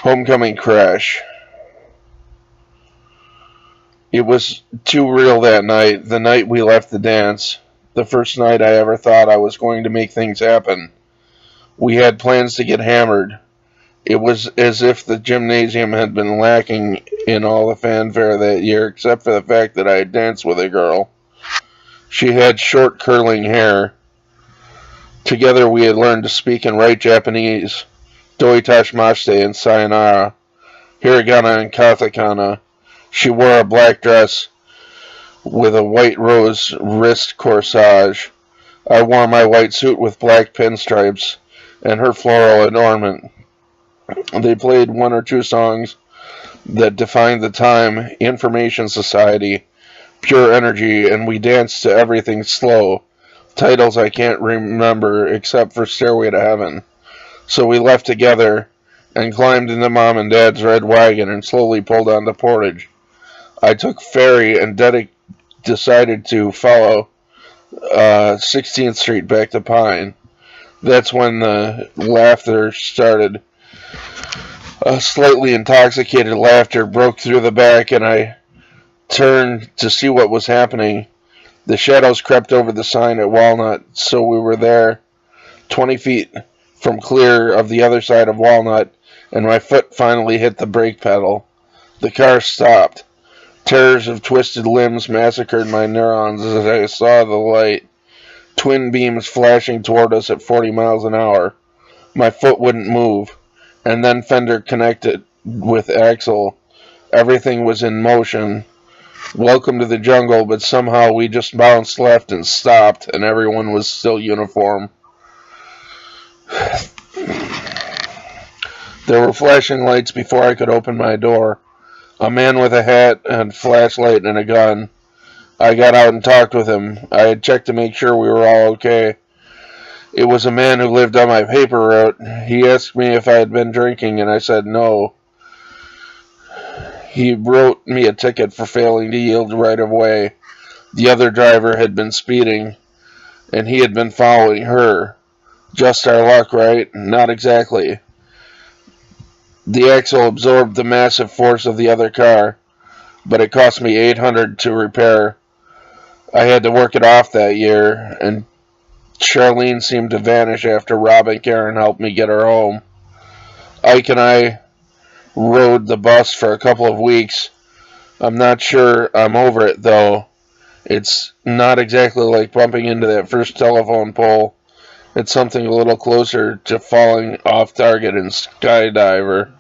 Homecoming crash. It was too real that night, the night we left the dance. The first night I ever thought I was going to make things happen. We had plans to get hammered. It was as if the gymnasium had been lacking in all the fanfare that year, except for the fact that I had danced with a girl. She had short curling hair. Together we had learned to speak and write Japanese, Doi Tashimashite and Sayonara, Hiragana and Katakana. She wore a black dress with a white rose wrist corsage. I wore my white suit with black pinstripes and her floral adornment. They played one or two songs that defined the time, Information Society, Pure Energy, and we danced to everything slow. Titles I can't remember except for Stairway to Heaven. So we left together and climbed into Mom and Dad's red wagon and slowly pulled onto Portage. I took ferry and decided to follow 16th Street back to Pine. That's when the laughter started. A slightly intoxicated laughter broke through the back, and I turned to see what was happening. The shadows crept over the sign at Walnut, so we were there, 20 feet from clear of the other side of Walnut, and my foot finally hit the brake pedal. The car stopped. Terrors of twisted limbs massacred my neurons as I saw the light. Twin beams flashing toward us at 40 miles an hour. My foot wouldn't move. And then fender connected with axle. Everything was in motion. Welcome to the jungle, but somehow we just bounced left and stopped, and everyone was still uniform. There were flashing lights before I could open my door. A man with a hat and flashlight and a gun. I got out and talked with him. I had checked to make sure we were all okay. It was a man who lived on my paper route. He asked me if I had been drinking, and I said no. He wrote me a ticket for failing to yield right of way. The other driver had been speeding, and he had been following her. Just our luck, right? Not exactly. The axle absorbed the massive force of the other car, but it cost me $800 to repair. I had to work it off that year, and Charlene seemed to vanish after Rob and Karen helped me get her home. Ike and I rode the bus for a couple of weeks. I'm not sure I'm over it, though. It's not exactly like bumping into that first telephone pole. It's something a little closer to falling off target in Skydiver.